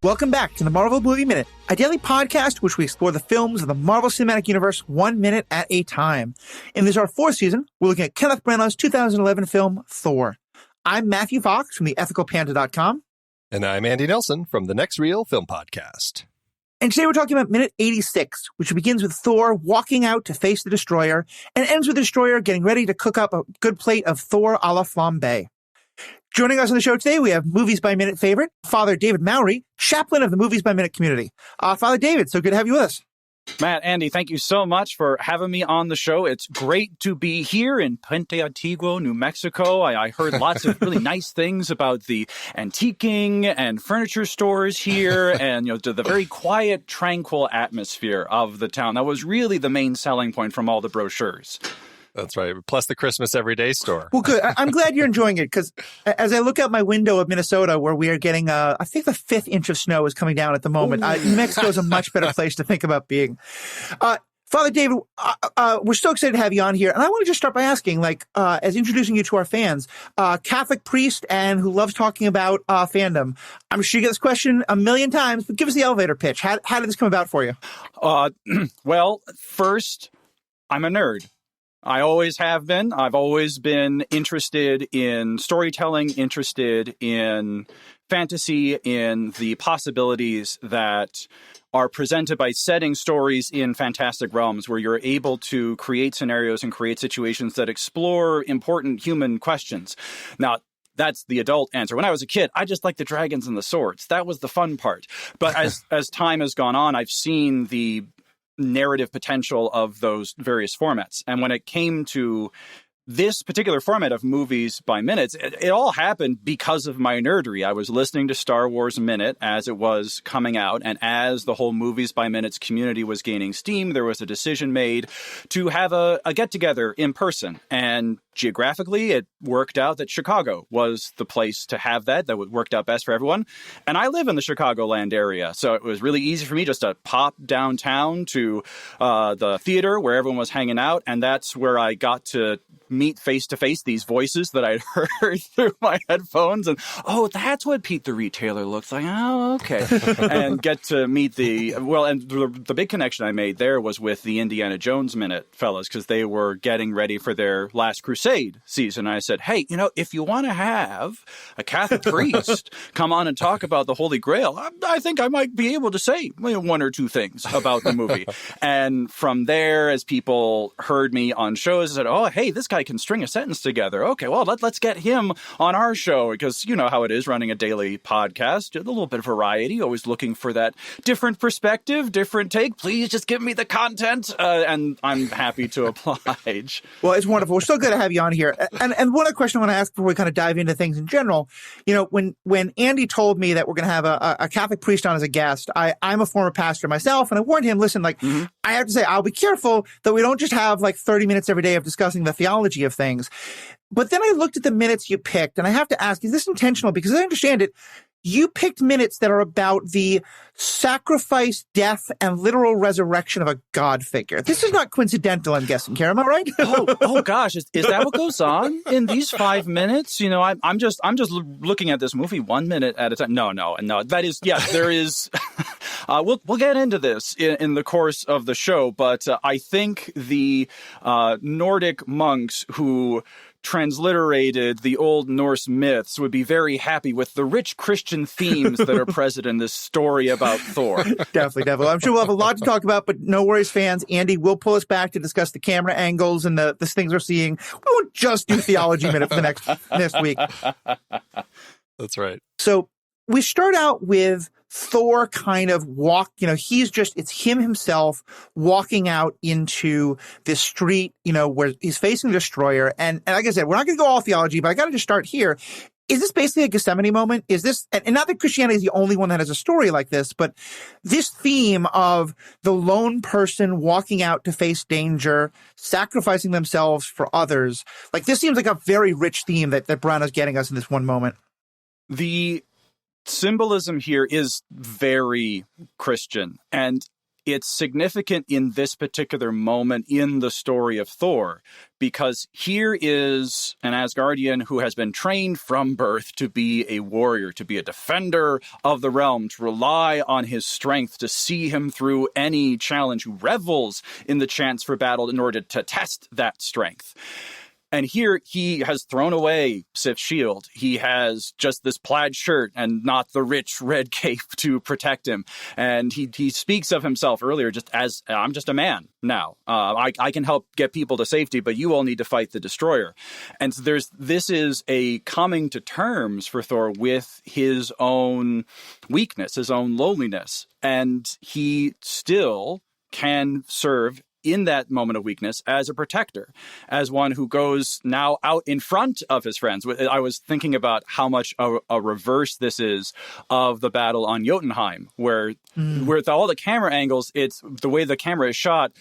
Welcome back to the Marvel Movie Minute, a daily podcast which we explore the films of the Marvel Cinematic Universe 1 minute at a time. In this, our fourth season, we're looking at Kenneth Branagh's 2011 film, Thor. I'm Matthew Fox from theethicalpanda.com. And I'm Andy Nelson from the Next Reel Film Podcast. And today we're talking about minute 86, which begins with Thor walking out to face the Destroyer and ends with the Destroyer getting ready to cook up a good plate of Thor a la flambe. Joining us on the show today, we have Movies by Minute favorite, Father David Mowry, chaplain of the Movies by Minute community. Father David, so good to have you with us. Matt, Andy, thank you so much for having me on the show. It's great to be here in Puente Antiguo, New Mexico. I heard lots of really nice things about the antiquing and furniture stores here and, the very quiet, tranquil atmosphere of the town. That was really the main selling point from all the brochures. That's right. Plus the Christmas Everyday store. Well, good. I'm glad you're enjoying it because as I look out my window of Minnesota where we are getting, I think the 5th inch of snow is coming down at the moment. New Mexico is a much better place to think about being. Father David, we're so excited to have you on here. And I want to just start by asking, as introducing you to our fans, Catholic priest and who loves talking about fandom. I'm sure you get this question a million times, but give us the elevator pitch. How did this come about for you? Well, first, I'm a nerd. I always have been. I've always been interested in storytelling, interested in fantasy, in the possibilities that are presented by setting stories in fantastic realms where you're able to create scenarios and create situations that explore important human questions. Now, that's the adult answer. When I was a kid, I just liked the dragons and the swords. That was the fun part. But as time has gone on, I've seen the narrative potential of those various formats. And when it came to this particular format of Movies by Minutes, it all happened because of my nerdery. I was listening to Star Wars Minute as it was coming out, and as the whole Movies by Minutes community was gaining steam, there was a decision made to have a get-together in person. And geographically, it worked out that Chicago was the place to have that worked out best for everyone. And I live in the Chicagoland area, so it was really easy for me just to pop downtown to the theater where everyone was hanging out, and that's where I got to meet face-to-face these voices that I'd heard through my headphones, and, oh, that's what Pete the Retailer looks like. Oh, okay. And get to meet the big connection I made there was with the Indiana Jones Minute fellas, because they were getting ready for their Last Crusade season. I said, hey, if you want to have a Catholic priest come on and talk about the Holy Grail, I think I might be able to say one or two things about the movie. And from there, as people heard me on shows, I said, oh, hey, this guy can string a sentence together. Okay, well, let's get him on our show, because you know how it is running a daily podcast, a little bit of variety, always looking for that different perspective, different take. Please just give me the content, and I'm happy to oblige. Well, it's wonderful. We're so good to have you on here. And one other question I want to ask before we kind of dive into things in general, when Andy told me that we're going to have a Catholic priest on as a guest, I'm a former pastor myself, and I warned him, listen, I have to say, I'll be careful that we don't just have 30 minutes every day of discussing the theology of things. But then I looked at the minutes you picked, and I have to ask, is this intentional? Because I understand it. You picked minutes that are about the sacrifice, death, and literal resurrection of a god figure. This is not coincidental, I'm guessing, Kara. Am I right? oh gosh, is that what goes on in these 5 minutes? I'm just looking at this movie 1 minute at a time. No. That is, yes, there is. We'll get into this in the course of the show, but I think the Nordic monks who transliterated the old Norse myths would be very happy with the rich Christian themes that are present in this story about Thor. Definitely. I'm sure we'll have a lot to talk about, but no worries, fans. Andy will pull us back to discuss the camera angles and the things we're seeing. We won't just do Theology Minute for the next week. That's right. So we start out with Thor kind of it's him himself walking out into this street, where he's facing the Destroyer. And like I said, we're not going to go all theology, but I got to just start here. Is this basically a Gethsemane moment? Is this, and not that Christianity is the only one that has a story like this, but this theme of the lone person walking out to face danger, sacrificing themselves for others, this seems like a very rich theme that Branagh's getting us in this one moment. The symbolism here is very Christian, and it's significant in this particular moment in the story of Thor, because here is an Asgardian who has been trained from birth to be a warrior, to be a defender of the realm, to rely on his strength, to see him through any challenge, who revels in the chance for battle in order to test that strength. And here he has thrown away Sif's shield. He has just this plaid shirt and not the rich red cape to protect him. And he speaks of himself earlier just as, I'm just a man now. I can help get people to safety, but you all need to fight the destroyer. And so this is a coming to terms for Thor with his own weakness, his own loneliness. And he still can serve in that moment of weakness as a protector, as one who goes now out in front of his friends. I was thinking about how much a reverse this is of the battle on Jotunheim, where with all the camera angles, it's the way the camera is shot.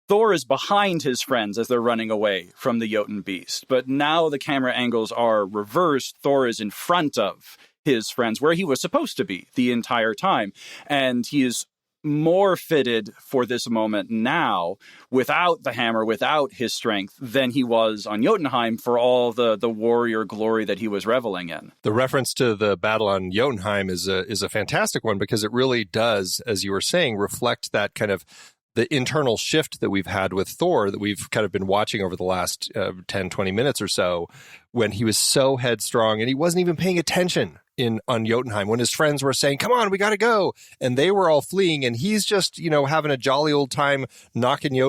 Thor is behind his friends as they're running away from the Jotun beast. But now the camera angles are reversed. Thor is in front of his friends, where he was supposed to be the entire time. And he is more fitted for this moment now without the hammer, without his strength, than he was on Jotunheim for all the warrior glory that he was reveling in. The reference to the battle on Jotunheim is a fantastic one, because it really does, as you were saying, reflect that kind of the internal shift that we've had with Thor that we've kind of been watching over the last 10, 20 minutes or so, when he was so headstrong and he wasn't even paying attention on Jotunheim, when his friends were saying, come on, we got to go. And they were all fleeing, and he's just, having a jolly old time knocking the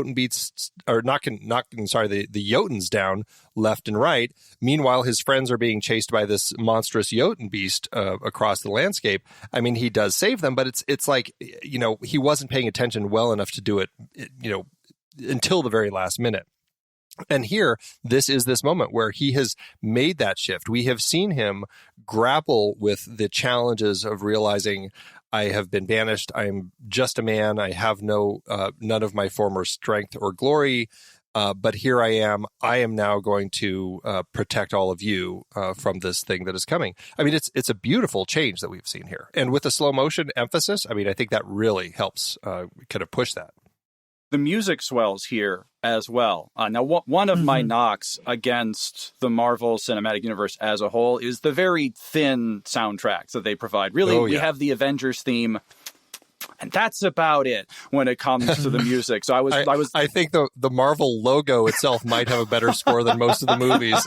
Jotuns down left and right. Meanwhile, his friends are being chased by this monstrous Jotun beast across the landscape. I mean, he does save them, but it's like, he wasn't paying attention well enough to do it, until the very last minute. And here, this is this moment where he has made that shift. We have seen him grapple with the challenges of realizing, I have been banished. I am just a man. I have none of my former strength or glory. But here I am. I am now going to protect all of you from this thing that is coming. I mean, it's a beautiful change that we've seen here. And with the slow motion emphasis, I mean, I think that really helps kind of push that. The music swells here as well. Now, one of my knocks against the Marvel Cinematic Universe as a whole is the very thin soundtracks that they provide. Really, we have the Avengers theme, and that's about it when it comes to the music. So I think the Marvel logo itself might have a better score than most of the movies.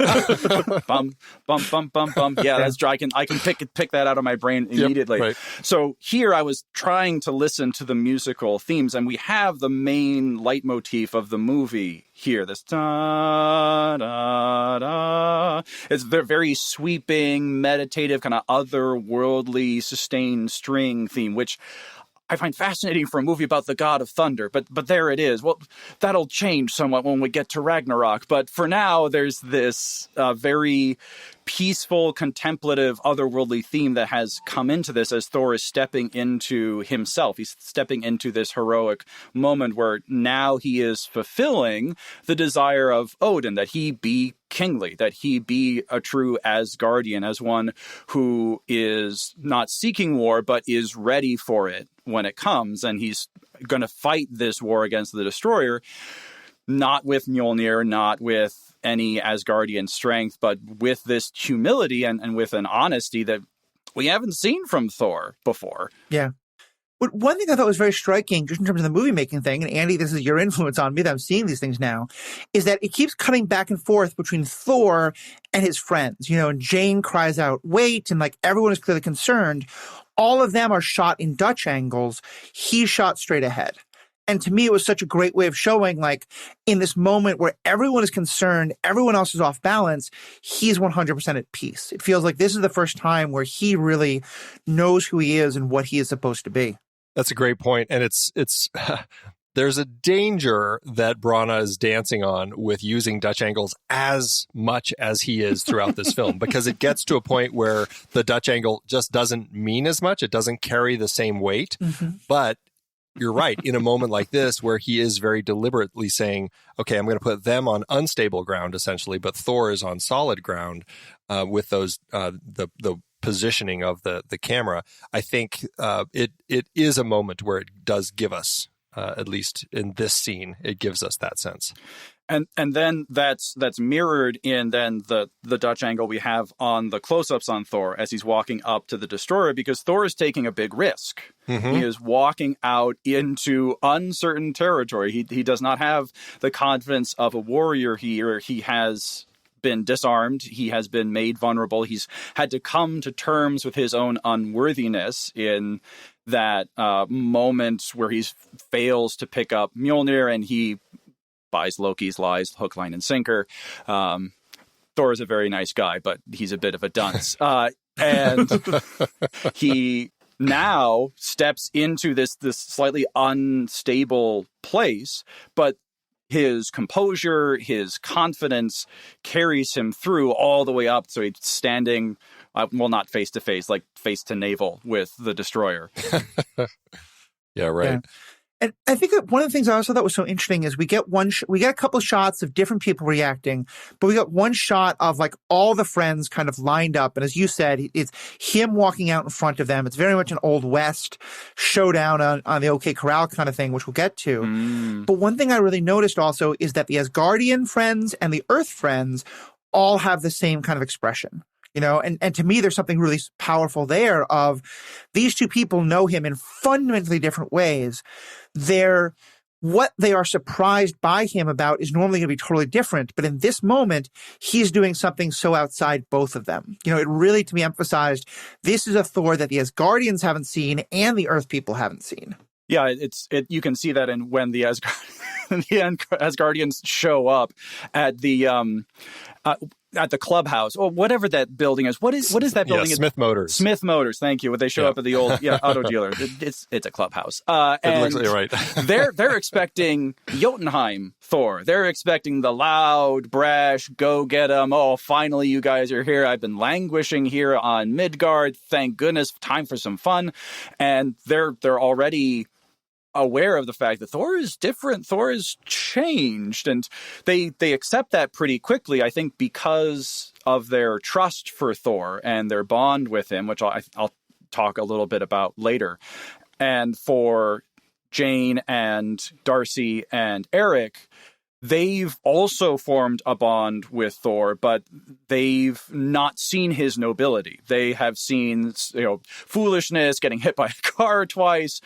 Bum bum bum bum bum. Yeah, that's dry. I can pick that out of my brain immediately. Yep, right. So here I was trying to listen to the musical themes, and we have the main leitmotif of the movie here. This da da da. It's very sweeping, meditative, kind of otherworldly, sustained string theme, which I find fascinating for a movie about the god of thunder, but there it is. Well, that'll change somewhat when we get to Ragnarok, but for now, there's this very peaceful, contemplative, otherworldly theme that has come into this as Thor is stepping into himself. He's stepping into this heroic moment where now he is fulfilling the desire of Odin, that he be kingly, that he be a true Asgardian, as one who is not seeking war, but is ready for it when it comes. And he's going to fight this war against the destroyer, not with Mjolnir, not with any Asgardian strength, but with this humility and with an honesty that we haven't seen from Thor before. Yeah. But one thing I thought was very striking, just in terms of the movie making thing, and Andy, this is your influence on me that I'm seeing these things now, is that it keeps cutting back and forth between Thor and his friends. And Jane cries out, wait, and like everyone is clearly concerned. All of them are shot in Dutch angles. He's shot straight ahead. And to me, it was such a great way of showing, like, in this moment where everyone is concerned, everyone else is off balance, he's 100% at peace. It feels like this is the first time where he really knows who he is and what he is supposed to be. That's a great point. And it's there's a danger that Brana is dancing on with using Dutch angles as much as he is throughout this film, because it gets to a point where the Dutch angle just doesn't mean as much. It doesn't carry the same weight. But you're right. In a moment like this, where he is very deliberately saying, okay, I'm going to put them on unstable ground, essentially, but Thor is on solid ground with those the positioning of the camera. I think it is a moment where it does give us at least in this scene, it gives us that sense. And then that's mirrored in then the Dutch angle we have on the close-ups on Thor as he's walking up to the destroyer, because Thor is taking a big risk. Mm-hmm. He is walking out into uncertain territory. He does not have the confidence of a warrior here. He has been disarmed. He has been made vulnerable. He's had to come to terms with his own unworthiness in that moment where he fails to pick up Mjolnir, and he buys Loki's lies, hook, line, and sinker. Thor is a very nice guy, but he's a bit of a dunce. And he now steps into this slightly unstable place, but his composure, his confidence carries him through all the way up. So he's standing, well, not face to face, like face to navel with the destroyer. Yeah, right. Yeah. And I think that one of the things I also thought was so interesting is we get a couple shots of different people reacting, but we got one shot of like all the friends kind of lined up. And as you said, it's him walking out in front of them. It's very much an Old West showdown on the OK Corral kind of thing, which we'll get to. Mm. But one thing I really noticed also is that the Asgardian friends and the Earth friends all have the same kind of expression. You know, and to me, there's something really powerful there of these two people know him in fundamentally different ways. What they are surprised by him about is normally going to be totally different. But in this moment, he's doing something so outside both of them. You know, it really, to me, emphasized this is a Thor that the Asgardians haven't seen and the Earth people haven't seen. Yeah, you can see that in when the Asgardians show up at the clubhouse or whatever that building is. What is that building? Yeah, Smith Motors. Smith Motors. Thank you. When they show up at the old auto dealer, it's a clubhouse. And you're right. they're expecting Jotunheim Thor. They're expecting the loud, brash, go get 'em. Oh, finally you guys are here. I've been languishing here on Midgard. Thank goodness, time for some fun. And they're already aware of the fact that Thor is different. Thor is changed. And they accept that pretty quickly, I think, because of their trust for Thor and their bond with him, which I'll talk a little bit about later. And for Jane and Darcy and Eric, they've also formed a bond with Thor, but they've not seen his nobility. They have seen, foolishness, getting hit by a car twice,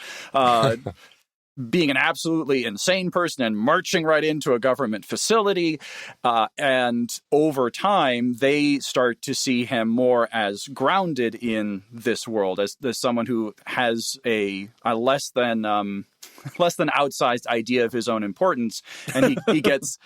being an absolutely insane person and marching right into a government facility. And over time, they start to see him more as grounded in this world, as someone who has a less than outsized idea of his own importance, and he gets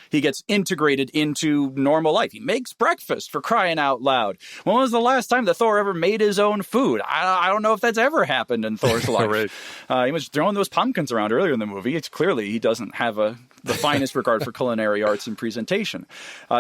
integrated into normal life. He makes breakfast, for crying out loud. When was the last time that Thor ever made his own food? I don't know if that's ever happened in Thor's life. Right. He was throwing those pumpkins around earlier in the movie. It's clearly he doesn't have the finest regard for culinary arts and presentation.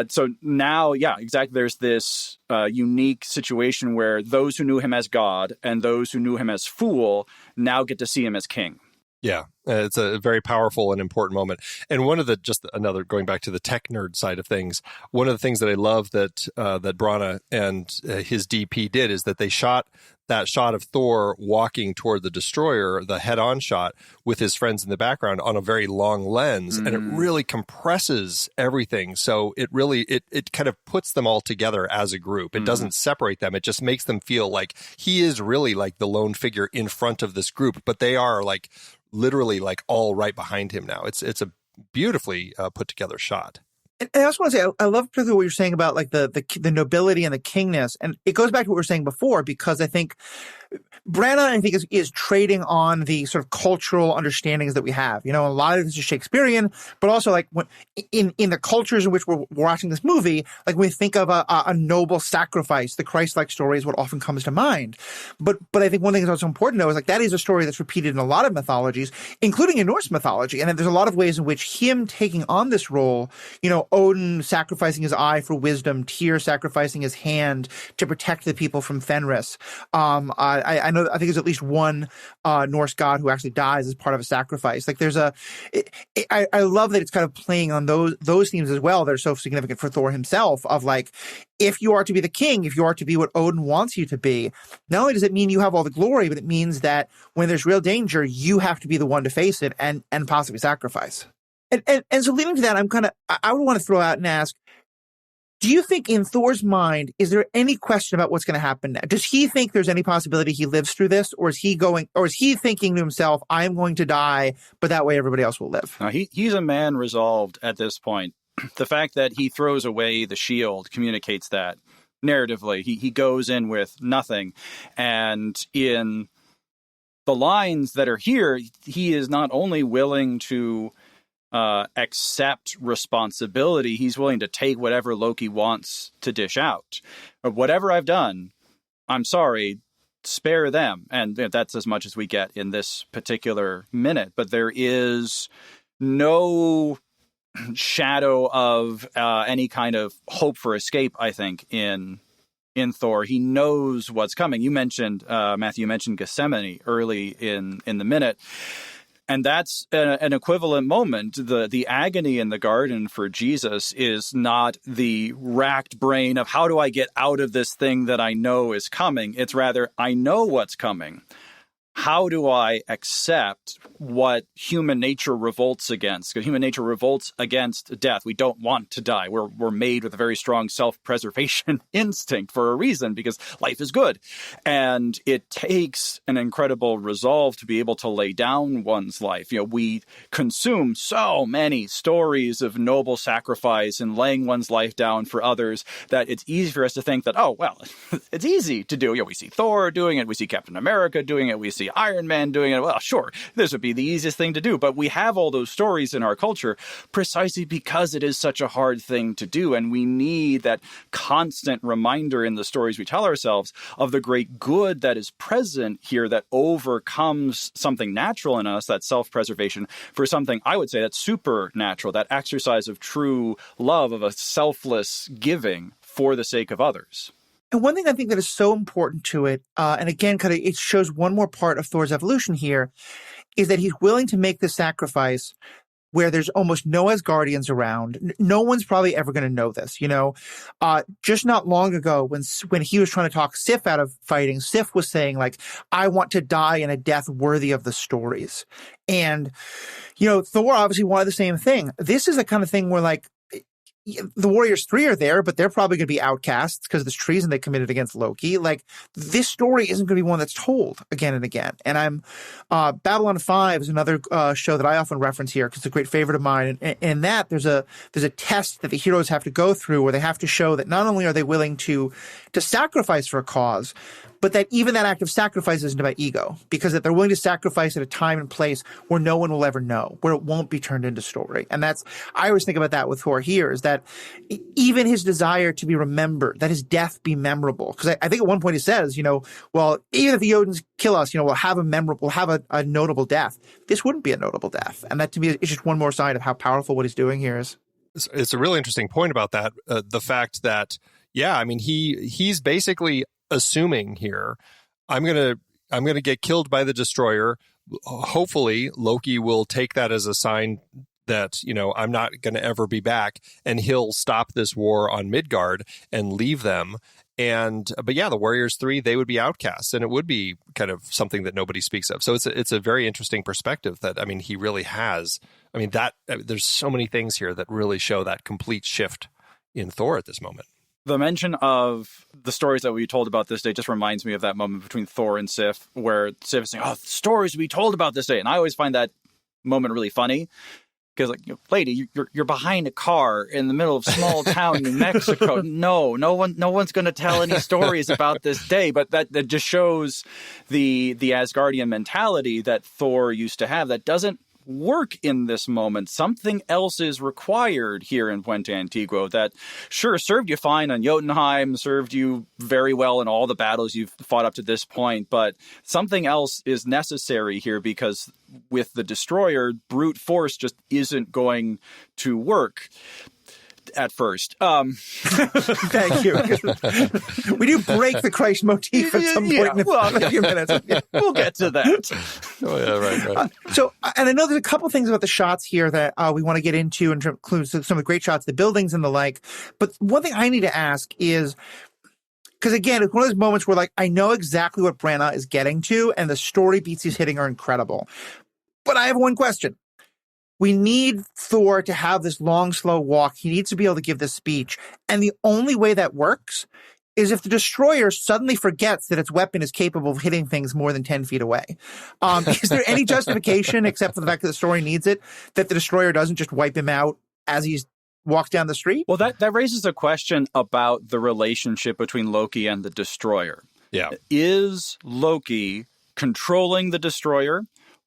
So now, yeah, exactly. There's this unique situation where those who knew him as God and those who knew him as fool now get to see him as king. Yeah, it's a very powerful and important moment. And going back to the tech nerd side of things, one of the things that I love that Branagh and his DP did is that they shot that shot of Thor walking toward the destroyer, the head-on shot with his friends in the background on a very long lens, and it really compresses everything. So it really it kind of puts them all together as a group. It doesn't separate them. It just makes them feel like he is really like the lone figure in front of this group, but they are like literally like all right behind him now. It's a beautifully put together shot. And I also want to say, I love particularly what you're saying about like the nobility and the kingness. And it goes back to what we were saying before, because I think Branagh, is trading on the sort of cultural understandings that we have. You know, a lot of this is Shakespearean, but also like in the cultures in which we're watching this movie, like when we think of a noble sacrifice, the Christ-like story is what often comes to mind. But I think one thing that's also important to know is like that is a story that's repeated in a lot of mythologies, including in Norse mythology. And there's a lot of ways in which him taking on this role, you know, Odin sacrificing his eye for wisdom, Tyr sacrificing his hand to protect the people from Fenris, I know, I think there's at least one Norse god who actually dies as part of a sacrifice. Like I love that it's kind of playing on those themes as well that are so significant for Thor himself, of like, if you are to be the king, if you are to be what Odin wants you to be, not only does it mean you have all the glory, but it means that when there's real danger, you have to be the one to face it and possibly sacrifice. And so leading to that, I would want to throw out and ask, do you think in Thor's mind, is there any question about what's going to happen now? Does he think there's any possibility he lives through this, or is he thinking to himself, I am going to die, but that way everybody else will live? He's a man resolved at this point. The fact that he throws away the shield communicates that narratively. He goes in with nothing. And in the lines that are here, he is not only willing to accept responsibility, he's willing to take whatever Loki wants to dish out. Or whatever I've done, I'm sorry, spare them. And that's as much as we get in this particular minute. But there is no shadow of any kind of hope for escape, I think, in Thor. He knows what's coming. You mentioned, Matthew, you mentioned Gethsemane early in the minute. And that's an equivalent moment. The agony in the garden for Jesus is not the racked brain of how do I get out of this thing that I know is coming. It's rather, I know what's coming. How do I accept what human nature revolts against? Because human nature revolts against death. We don't want to die. We're made with a very strong self-preservation instinct for a reason, because life is good. And it takes an incredible resolve to be able to lay down one's life. We consume so many stories of noble sacrifice and laying one's life down for others that it's easy for us to think that, oh, well, it's easy to do. We see Thor doing it. We see Captain America doing it. We see Iron Man doing it. Well, sure, this would be the easiest thing to do. But we have all those stories in our culture precisely because it is such a hard thing to do. And we need that constant reminder in the stories we tell ourselves of the great good that is present here that overcomes something natural in us, that self-preservation, for something I would say that's supernatural, that exercise of true love, of a selfless giving for the sake of others. And one thing I think that is so important to it, and again, kind of it shows one more part of Thor's evolution here, is that he's willing to make this sacrifice where there's almost no Asgardians around. No one's probably ever going to know this, Just not long ago, when he was trying to talk Sif out of fighting, Sif was saying, like, I want to die in a death worthy of the stories. And, Thor obviously wanted the same thing. This is the kind of thing where, like, the Warriors 3 are there, but they're probably going to be outcasts because of this treason they committed against Loki. Like, this story isn't going to be one that's told again and again. And Babylon 5 is another show that I often reference here because it's a great favorite of mine. And in that, there's a test that the heroes have to go through where they have to show that not only are they willing to sacrifice for a cause, but that even that act of sacrifice isn't about ego, because that they're willing to sacrifice at a time and place where no one will ever know, where it won't be turned into story. And I always think about that with Thor here, is that even his desire to be remembered, that his death be memorable. Because I think at one point he says, well, even if the Jotuns kill us, we'll have a notable death. This wouldn't be a notable death. And that to me is just one more sign of how powerful what he's doing here is. It's a really interesting point about that. The fact that, he's basically assuming here, I'm gonna get killed by the destroyer. Hopefully Loki will take that as a sign that, I'm not going to ever be back, and he'll stop this war on Midgard and leave them. But the Warriors 3, they would be outcasts, and it would be kind of something that nobody speaks of. So it's a very interesting perspective that, he really has. There's so many things here that really show that complete shift in Thor at this moment. The mention of the stories that we told about this day just reminds me of that moment between Thor and Sif, where Sif is saying, "Oh, stories we told about this day," and I always find that moment really funny because, like, lady, you're behind a car in the middle of small town New Mexico. No one's going to tell any stories about this day. But that just shows the Asgardian mentality that Thor used to have that doesn't work in this moment. Something else is required here in Puente Antiguo that sure served you fine on Jotunheim, served you very well in all the battles you've fought up to this point, but something else is necessary here because with the destroyer, brute force just isn't going to work. at first. Thank you. We do break the Christ motif at some point in a few minutes. We'll get to that. Oh, yeah, right. And I know there's a couple things about the shots here that we want to get into and include some of the great shots, the buildings and the like. But one thing I need to ask is, because again, it's one of those moments where, like, I know exactly what Branagh is getting to, and the story beats he's hitting are incredible. But I have one question. We need Thor to have this long, slow walk. He needs to be able to give this speech. And the only way that works is if the destroyer suddenly forgets that its weapon is capable of hitting things more than 10 feet away. Is there any justification, except for the fact that the story needs it, that the destroyer doesn't just wipe him out as he's walks down the street? Well, that raises a question about the relationship between Loki and the destroyer. Yeah. Is Loki controlling the destroyer?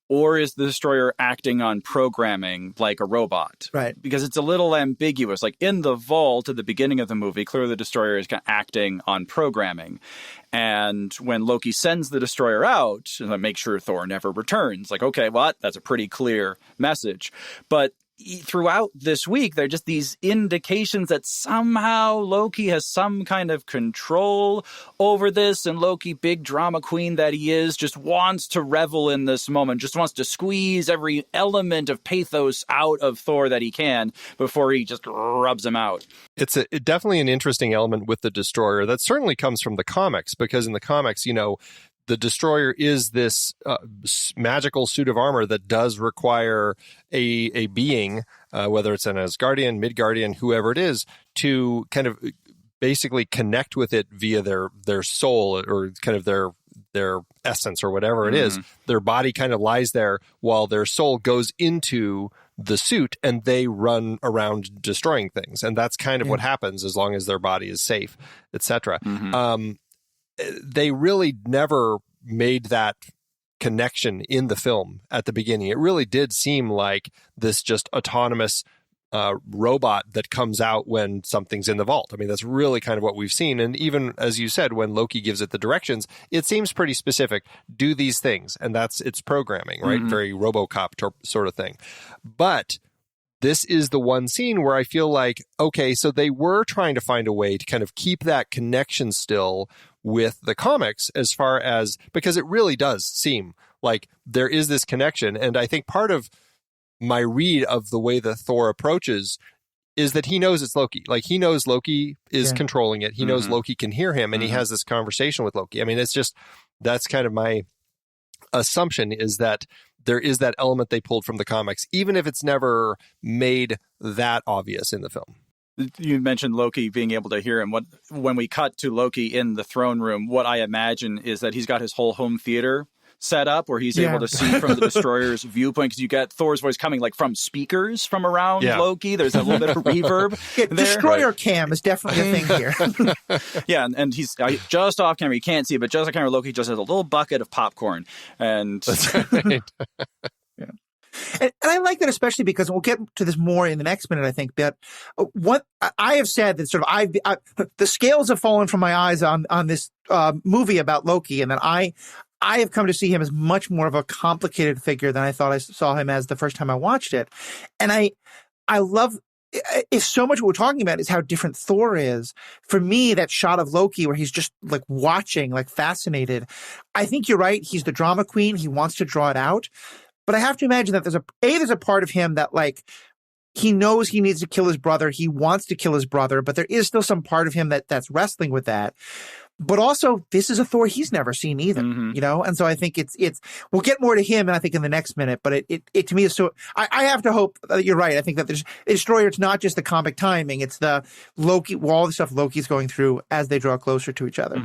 Or is the destroyer acting on programming like a robot? Right. Because it's a little ambiguous. Like in the vault at the beginning of the movie, clearly the destroyer is acting on programming. And when Loki sends the destroyer out to make sure Thor never returns, like, okay, well, that's a pretty clear message. But throughout this week, there are just these indications that somehow Loki has some kind of control over this, and Loki, big drama queen that he is, just wants to revel in this moment, just wants to squeeze every element of pathos out of Thor that he can before he just rubs him out. It's definitely an interesting element with the Destroyer that certainly comes from the comics, because in the comics, the Destroyer is this magical suit of armor that does require a being, whether it's an Asgardian, Midgardian, whoever it is, to kind of basically connect with it via their soul or kind of their essence or whatever it is. Their body kind of lies there while their soul goes into the suit, and they run around destroying things. And that's kind of what happens as long as their body is safe, etc. They really never made that connection in the film at the beginning. It really did seem like this just autonomous robot that comes out when something's in the vault. I mean, that's really kind of what we've seen. And even, as you said, when Loki gives it the directions, it seems pretty specific. Do these things. And that's its programming, right? Very RoboCop sort of thing. But this is the one scene where I feel like, okay, so they were trying to find a way to kind of keep that connection still with the comics, as far as, because it really does seem like there is this connection. And I think part of my read of the way that Thor approaches is that he knows it's Loki. Like, he knows Loki is controlling it. He knows Loki can hear him, and he has this conversation with Loki. I mean, it's just, that's kind of my assumption, is that there is that element they pulled from the comics, even if it's never made that obvious in the film. You mentioned Loki being able to hear him. When we cut to Loki in the throne room, what I imagine is that he's got his whole home theater set up where he's able to see from the destroyer's viewpoint, because you get Thor's voice coming like from speakers from around Loki. There's a little bit of reverb. Destroyer cam is definitely a thing here. And he's just off camera. You can't see it, but just off camera, Loki just has a little bucket of popcorn. And that's right. And I like that, especially because we'll get to this more in the next minute, I think. But what I have said that sort of the scales have fallen from my eyes on this movie about Loki, and that I have come to see him as much more of a complicated figure than I thought I saw him as the first time I watched it. And I love, if so much what we're talking about is how different Thor is. For me, that shot of Loki where he's just like watching, like fascinated. I think you're right. He's the drama queen. He wants to draw it out. But I have to imagine that there's a part of him that, like, he knows he needs to kill his brother. He wants to kill his brother, but there is still some part of him that's wrestling with that. But also, this is a Thor he's never seen either, And so I think it's we'll get more to him, and I think in the next minute. But it to me is so. I have to hope that you're right. I think that the Destroyer, it's not just the comic timing; it's the Loki, all the stuff Loki's going through as they draw closer to each other.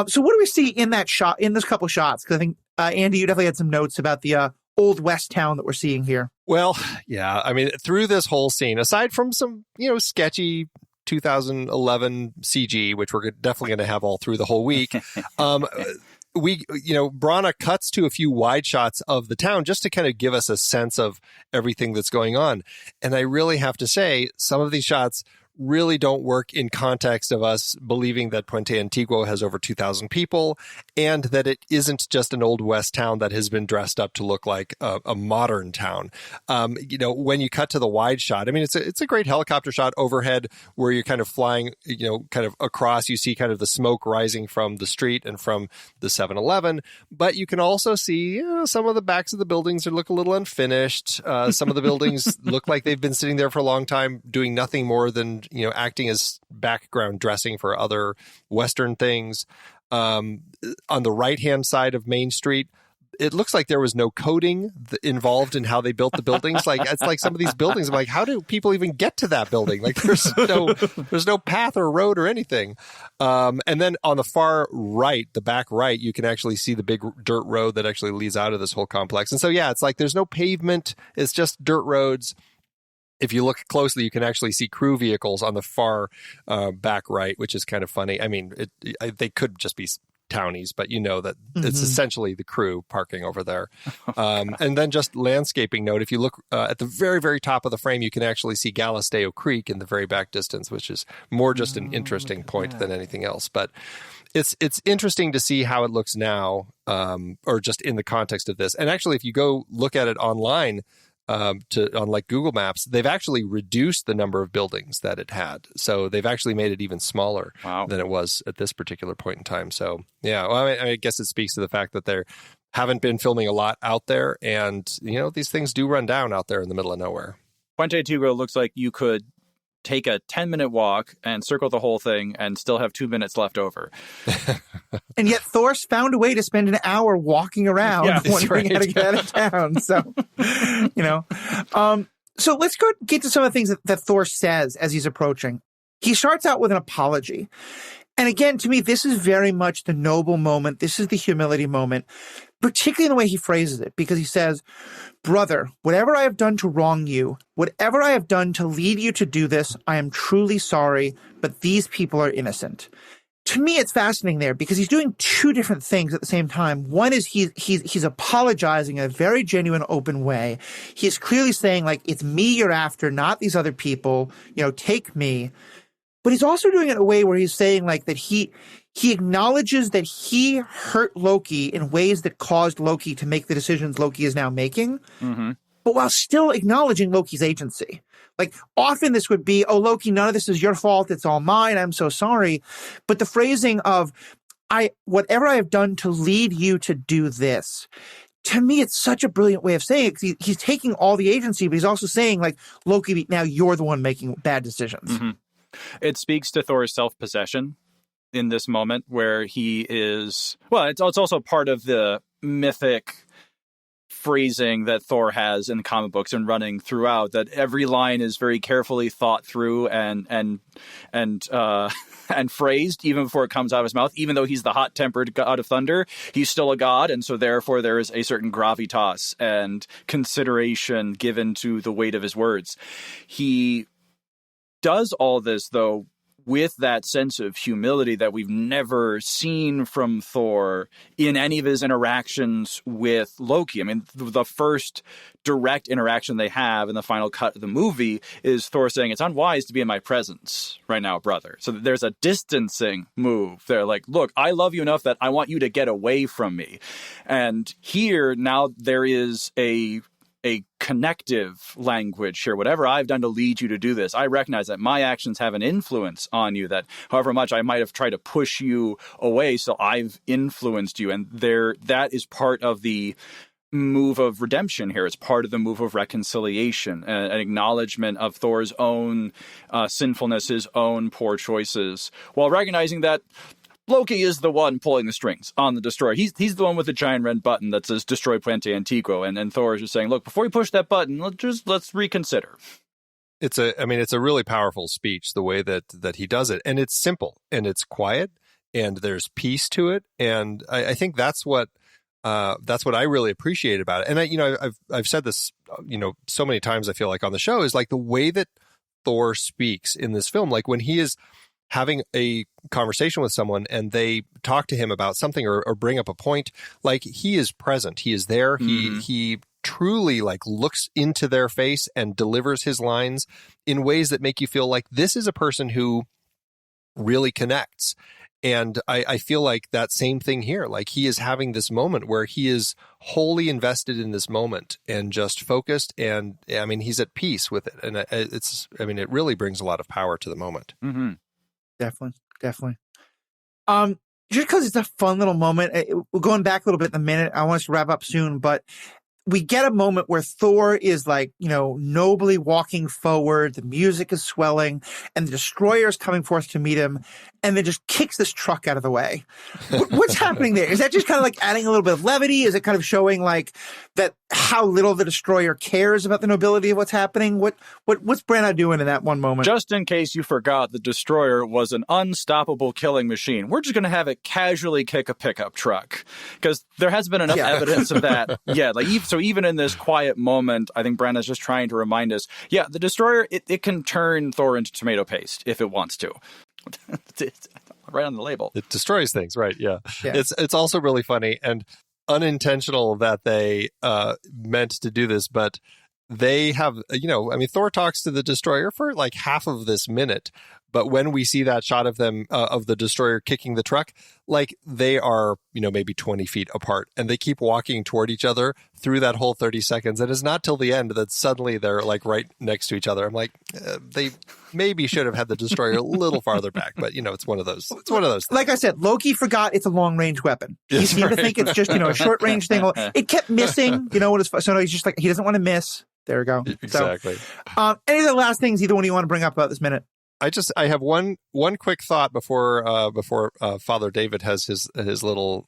So what do we see in that shot, in this couple shots? Because I think, Andy, you definitely had some notes about the Old West town that we're seeing here. Well, yeah. I mean, through this whole scene, aside from some, sketchy 2011 CG, which we're definitely going to have all through the whole week, Branagh cuts to a few wide shots of the town just to kind of give us a sense of everything that's going on. And I really have to say, some of these shots really don't work in context of us believing that Puente Antiguo has over 2,000 people and that it isn't just an old West town that has been dressed up to look like a modern town. When you cut to the wide shot, I mean, it's a great helicopter shot overhead where you're kind of flying, kind of across. You see kind of the smoke rising from the street and from the 7-Eleven, but you can also see some of the backs of the buildings look a little unfinished. Some of the buildings look like they've been sitting there for a long time doing nothing more than acting as background dressing for other Western things. On the right-hand side of Main Street, it looks like there was no coding involved in how they built the buildings. Like, it's like some of these buildings, I'm like, how do people even get to that building? Like, there's no path or road or anything. And then on the far right, the back right, you can actually see the big dirt road that actually leads out of this whole complex. And so, yeah, it's like there's no pavement. It's just dirt roads. If you look closely, you can actually see crew vehicles on the far back right, which is kind of funny. I mean, they could just be townies, but that it's essentially the crew parking over there. And then just landscaping note, if you look at the very, very top of the frame, you can actually see Galisteo Creek in the very back distance, which is more just an interesting point than anything else. But it's interesting to see how it looks now, or just in the context of this. And actually, if you go look at it online, on like Google Maps, they've actually reduced the number of buildings that it had. So they've actually made it even smaller than it was at this particular point in time. So, yeah, well, I guess it speaks to the fact that they haven't been filming a lot out there. And, these things do run down out there in the middle of nowhere. Puente Antiguo looks like you could take a 10-minute walk and circle the whole thing and still have 2 minutes left over. And yet Thor's found a way to spend an hour walking around wondering how to get out of town. So, so let's get to some of the things that Thor says as he's approaching. He starts out with an apology. And again, to me, this is very much the noble moment. This is the humility moment, particularly in the way he phrases it, because he says, "Brother, whatever I have done to wrong you, whatever I have done to lead you to do this, I am truly sorry, but these people are innocent." To me, it's fascinating there because he's doing two different things at the same time. One is he's apologizing in a very genuine, open way. He's clearly saying, like, it's me you're after, not these other people, take me. But he's also doing it in a way where he's saying, like, that he acknowledges that he hurt Loki in ways that caused Loki to make the decisions Loki is now making, but while still acknowledging Loki's agency. Like, often this would be, "Oh, Loki, none of this is your fault. It's all mine. I'm so sorry." But the phrasing of, whatever I have done to lead you to do this, to me, it's such a brilliant way of saying it. He's taking all the agency, but he's also saying, like, Loki, now you're the one making bad decisions. It speaks to Thor's self-possession in this moment where he is, well, it's also part of the mythic phrasing that Thor has in the comic books and running throughout, that every line is very carefully thought through and phrased even before it comes out of his mouth. Even though he's the hot-tempered god of thunder, he's still a god, and so therefore there is a certain gravitas and consideration given to the weight of his words. He does all this, though, with that sense of humility that we've never seen from Thor in any of his interactions with Loki. I mean, the first direct interaction they have in the final cut of the movie is Thor saying, "It's unwise to be in my presence right now, brother." So there's a distancing move there. Like, look, I love you enough that I want you to get away from me. And here, now there is a connective language here. Whatever I've done to lead you to do this, I recognize that my actions have an influence on you, that however much I might have tried to push you away, so I've influenced you. And that is part of the move of redemption here. It's part of the move of reconciliation, an acknowledgement of Thor's own sinfulness, his own poor choices, while recognizing that Loki is the one pulling the strings on the destroyer. He's the one with the giant red button that says "Destroy Puente Antiguo," and Thor is just saying, "Look, before you push that button, let's reconsider." It's a really powerful speech, the way that he does it, and it's simple and it's quiet and there's peace to it, and I think that's what I really appreciate about it. And I've said this so many times, I feel like, on the show, is like the way that Thor speaks in this film, like when he is having a conversation with someone and they talk to him about something or bring up a point, like, he is present. He is there. He truly like looks into their face and delivers his lines in ways that make you feel like this is a person who really connects. And I feel like that same thing here. Like he is having this moment where he is wholly invested in this moment and just focused. And I mean, he's at peace with it. And it really brings a lot of power to the moment. Mm-hmm. Definitely. Just because it's a fun little moment. We're going back a little bit in a minute. I want us to wrap up soon, but we get a moment where Thor is like, nobly walking forward. The music is swelling and the destroyer is coming forth to meet him and then just kicks this truck out of the way. What's happening there? Is that just kind of like adding a little bit of levity? Is it kind of showing like that how little the destroyer cares about the nobility of what's happening? What's Branagh doing in that one moment? Just in case you forgot, the destroyer was an unstoppable killing machine. We're just going to have it casually kick a pickup truck because there has been enough evidence of that. Yeah, so even in this quiet moment, I think Branagh's just trying to remind us, the destroyer, it can turn Thor into tomato paste if it wants to. It's right on the label. It destroys things, right? Yeah. It's also really funny and unintentional that they meant to do this, but they have, Thor talks to the destroyer for like half of this minute. But when we see that shot of them, of the destroyer kicking the truck, like they are, maybe 20 feet apart and they keep walking toward each other through that whole 30 seconds. And it's not till the end that suddenly they're like right next to each other. I'm like, they maybe should have had the destroyer a little farther back, but it's one of those. It's one of those things. Like I said, Loki forgot it's a long range weapon. He seemed to think it's just, a short range thing. It kept missing, so he's just like, he doesn't want to miss. There we go. Exactly. So, any of the last things either one you want to bring up about this minute? I have one quick thought before Father David has his little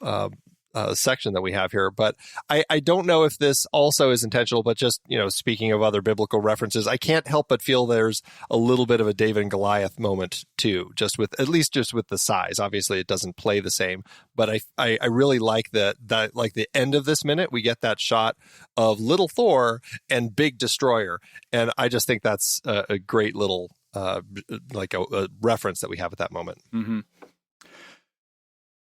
section that we have here, but I don't know if this also is intentional, but just, speaking of other biblical references, I can't help but feel there's a little bit of a David and Goliath moment too, just with the size. Obviously it doesn't play the same, but I really like that like the end of this minute, we get that shot of little Thor and big destroyer. And I just think that's a great little like a reference that we have at that moment. Mm-hmm.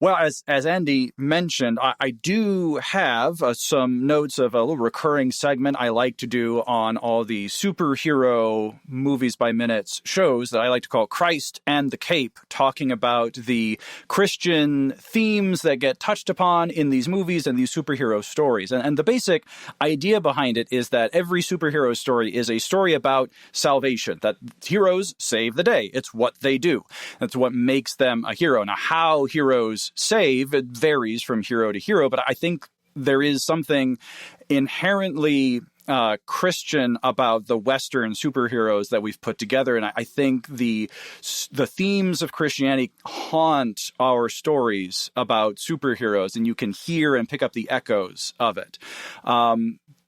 Well, as Andy mentioned, I do have some notes of a little recurring segment I like to do on all the superhero movies by minutes shows that I like to call Christ and the Cape, talking about the Christian themes that get touched upon in these movies and these superhero stories. And the basic idea behind it is that every superhero story is a story about salvation, that heroes save the day. It's what they do. That's what makes them a hero. Now, how heroes save, it varies from hero to hero, but I think there is something inherently Christian about the Western superheroes that we've put together, and I think the themes of Christianity haunt our stories about superheroes, and you can hear and pick up the echoes of it.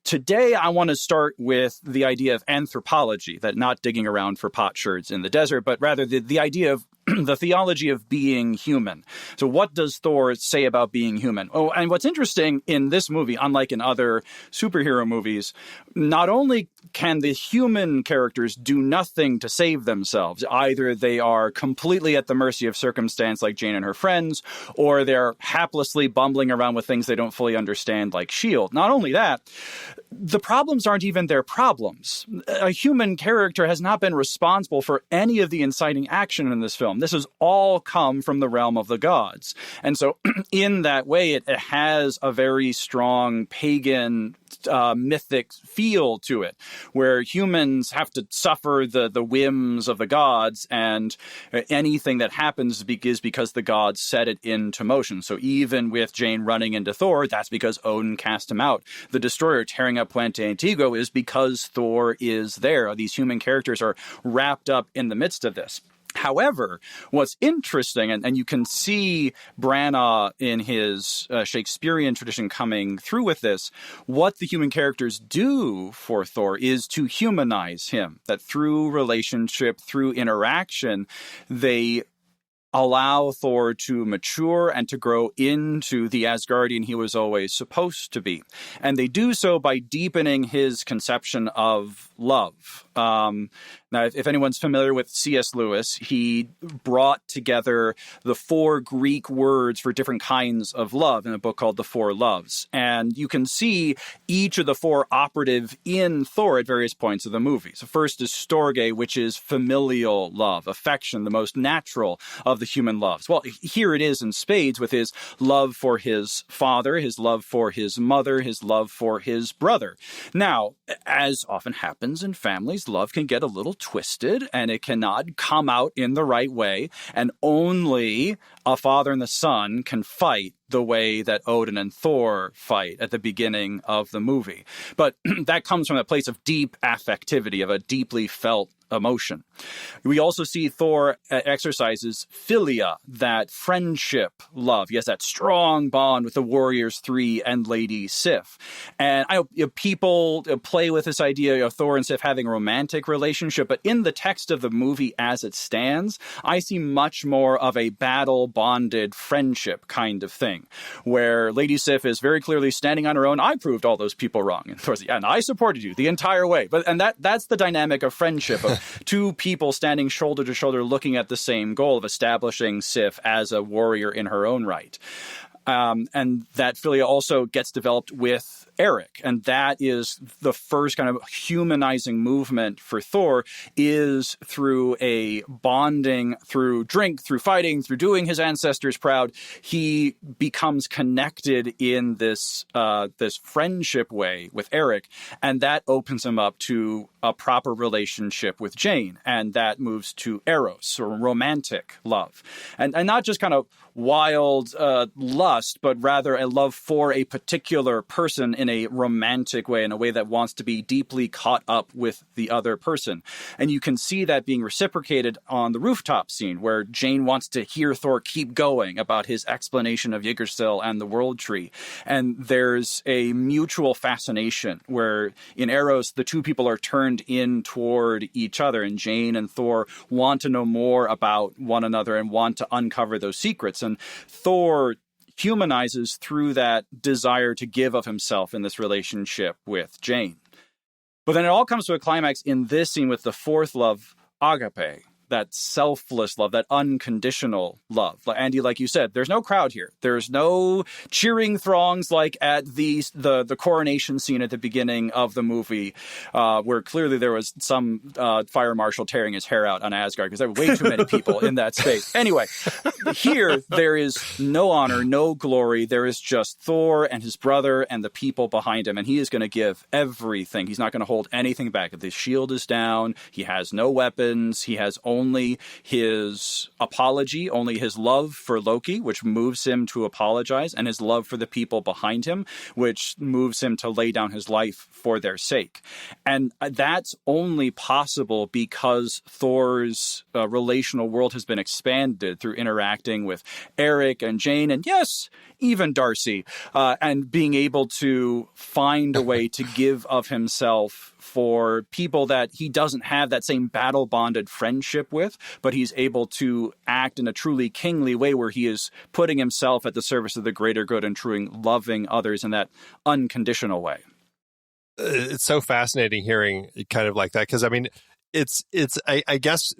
Today, I want to start with the idea of anthropology, that not digging around for potsherds in the desert, but rather the idea of the theology of being human. So what does Thor say about being human? Oh, and what's interesting in this movie, unlike in other superhero movies, not only can the human characters do nothing to save themselves, either they are completely at the mercy of circumstance like Jane and her friends, or they're haplessly bumbling around with things they don't fully understand like S.H.I.E.L.D. Not only that, the problems aren't even their problems. A human character has not been responsible for any of the inciting action in this film. This has all come from the realm of the gods. And so in that way, it has a very strong pagan mythic feel to it, where humans have to suffer the whims of the gods, and anything that happens is because the gods set it into motion. So even with Jane running into Thor, that's because Odin cast him out. The destroyer tearing up Puente Antiguo is because Thor is there. These human characters are wrapped up in the midst of this. However, what's interesting, and you can see Branagh in his Shakespearean tradition coming through with this, what the human characters do for Thor is to humanize him, that through relationship, through interaction, they allow Thor to mature and to grow into the Asgardian he was always supposed to be. And they do so by deepening his conception of love. Now, if anyone's familiar with C.S. Lewis, he brought together the 4 Greek words for different kinds of love in a book called The Four Loves. And you can see each of the 4 operative in Thor at various points of the movie. So first is storge, which is familial love, affection, the most natural of the human loves. Well, here it is in spades with his love for his father, his love for his mother, his love for his brother. Now, as often happens in families, love can get a little twisted and it cannot come out in the right way. And only a father and the son can fight the way that Odin and Thor fight at the beginning of the movie. But that comes from a place of deep affectivity, of a deeply felt emotion. We also see Thor exercises philia, that friendship love. He has that strong bond with the Warriors 3 and Lady Sif. And people play with this idea of Thor and Sif having a romantic relationship, but in the text of the movie as it stands, I see much more of a battle-bonded friendship kind of thing, where Lady Sif is very clearly standing on her own. I proved all those people wrong. And Thor's, yeah, and I supported you the entire way. And that's the dynamic of friendship, of two people standing shoulder to shoulder looking at the same goal of establishing Sif as a warrior in her own right. And that philia also gets developed with Eric. And that is the first kind of humanizing movement for Thor, is through a bonding, through drink, through fighting, through doing his ancestors proud. He becomes connected in this friendship way with Eric. And that opens him up to a proper relationship with Jane. And that moves to Eros, or romantic love. And not just kind of wild lust, but rather a love for a particular person in a romantic way, in a way that wants to be deeply caught up with the other person. And you can see that being reciprocated on the rooftop scene, where Jane wants to hear Thor keep going about his explanation of Yggdrasil and the World Tree. And there's a mutual fascination where in Eros, the two people are turned in toward each other, and Jane and Thor want to know more about one another and want to uncover those secrets. And Thor humanizes through that desire to give of himself in this relationship with Jane. But then it all comes to a climax in this scene with the fourth love, agape, that selfless love, that unconditional love. Andy, like you said, there's no crowd here. There's no cheering throngs like at the coronation scene at the beginning of the movie, where clearly there was some fire marshal tearing his hair out on Asgard, because there were way too many people in that space. Anyway, here there is no honor, no glory. There is just Thor and his brother and the people behind him, and he is going to give everything. He's not going to hold anything back. The shield is down. He has no weapons. He has only his apology, only his love for Loki, which moves him to apologize, and his love for the people behind him, which moves him to lay down his life for their sake. And that's only possible because Thor's relational world has been expanded through interacting with Eric and Jane, and yes, even Darcy, and being able to find a way to give of himself for people that he doesn't have that same battle-bonded friendship with, but he's able to act in a truly kingly way where he is putting himself at the service of the greater good and truly loving others in that unconditional way. It's so fascinating hearing kind of like that, because I mean, I guess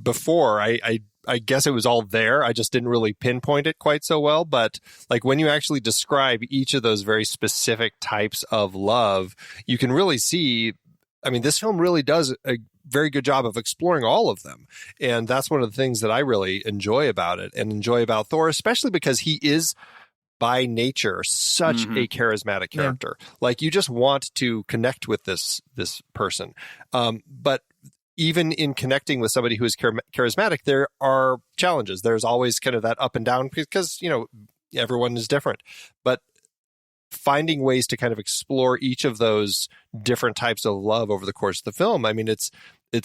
before I guess it was all there. I just didn't really pinpoint it quite so well. But like when you actually describe each of those very specific types of love, you can really see, I mean, this film really does a very good job of exploring all of them. And that's one of the things that I really enjoy about it, and enjoy about Thor, especially because he is by nature such a charismatic character. Yeah. Like you just want to connect with this person. But even in connecting with somebody who is charismatic, there are challenges. There's always kind of that up and down, because, everyone is different. But finding ways to kind of explore each of those different types of love over the course of the film, I mean, it's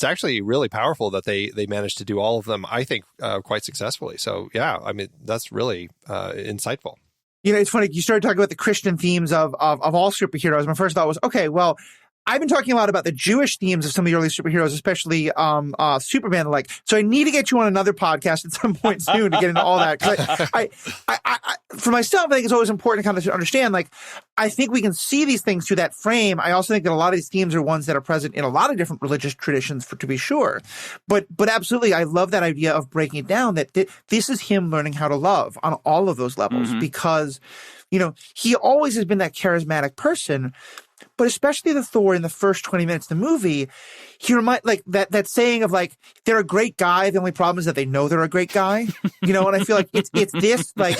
actually really powerful that they managed to do all of them, I think, quite successfully. So, yeah, I mean, that's really insightful. It's funny. You started talking about the Christian themes of all superheroes. My first thought was, okay, well, I've been talking a lot about the Jewish themes of some of the early superheroes, especially Superman. Like, so I need to get you on another podcast at some point soon to get into all that. Because I, for myself, I think it's always important to kind of understand. Like, I think we can see these things through that frame. I also think that a lot of these themes are ones that are present in a lot of different religious traditions, to be sure. But absolutely, I love that idea of breaking it down. That this is him learning how to love on all of those levels, because he always has been that charismatic person. But especially the Thor in the first 20 minutes of the movie, he that saying of like, they're a great guy. The only problem is that they know they're a great guy, and I feel like it's this, like,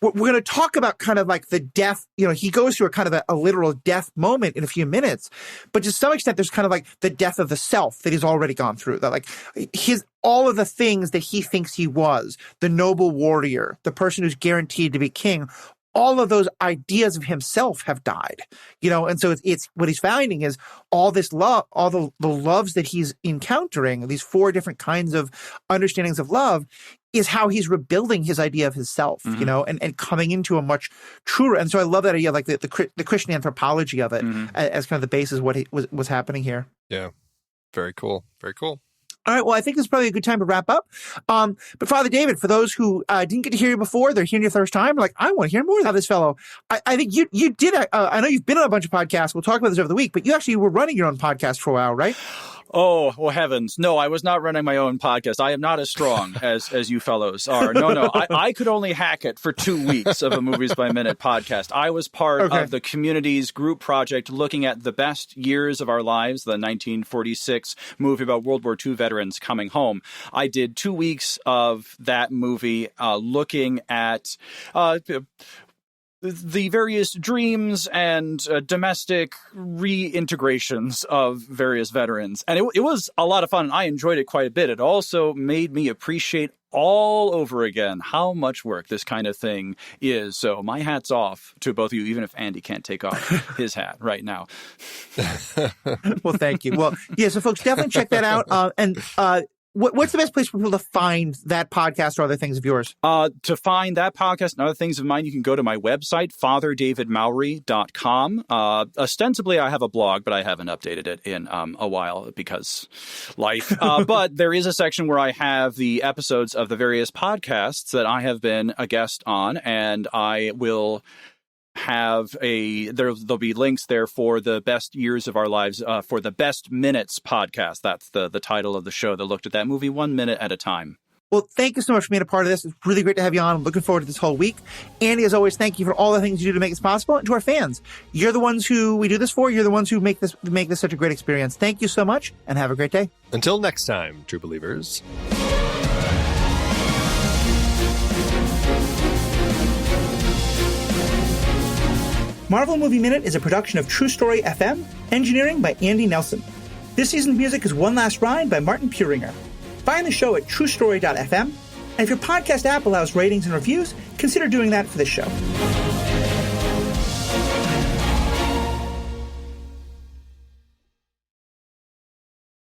we're going to talk about kind of like the death, he goes through a kind of a literal death moment in a few minutes, but to some extent, there's kind of like the death of the self that he's already gone through, that like all of the things that he thinks he was, the noble warrior, the person who's guaranteed to be king, all of those ideas of himself have died, and so it's what he's finding is all this love, all the loves that he's encountering, these 4 different kinds of understandings of love, is how he's rebuilding his idea of himself, and coming into a much truer. And so I love that idea, like the Christian anthropology of it as kind of the basis of what was happening here. Yeah. Very cool. Very cool. All right. Well, I think this is probably a good time to wrap up. But Father David, for those who didn't get to hear you before, they're hearing you the first time, like, I want to hear more about this fellow. I think you did. I know you've been on a bunch of podcasts. We'll talk about this over the week, but you actually were running your own podcast for a while, right? Oh, heavens. No, I was not running my own podcast. I am not as strong as you fellows are. No. I could only hack it for 2 weeks of a Movies by Minute podcast. I was part of the community's group project looking at the best years of our lives, the 1946 movie about World War II veterans coming home. I did 2 weeks of that movie looking at the various dreams and domestic reintegrations of various veterans. And it was a lot of fun. I enjoyed it quite a bit. It also made me appreciate all over again how much work this kind of thing is. So my hat's off to both of you, even if Andy can't take off his hat right now. Well, thank you. Well, yeah, so folks, definitely check that out. What's the best place for people to find that podcast or other things of yours? To find that podcast and other things of mine, you can go to my website, fatherdavidmowry.com. Ostensibly, I have a blog, but I haven't updated it in a while because life. But there is a section where I have the episodes of the various podcasts that I have been a guest on, and I will have there'll be links there for the best years of our lives, for the Best Minutes podcast. That's the title of the show that looked at that movie 1 minute at a time. Well, thank you so much for being a part of this. It's really great to have you on. I'm looking forward to this whole week. Andy, as always, thank you for all the things you do to make this possible. And to our fans, you're the ones who we do this for. You're the ones who make this such a great experience. Thank you so much, and have a great day. Until next time, true believers. Marvel Movie Minute is a production of True Story FM, engineering by Andy Nelson. This season's music is One Last Ride by Martin Puringer. Find the show at truestory.fm, and if your podcast app allows ratings and reviews, consider doing that for this show.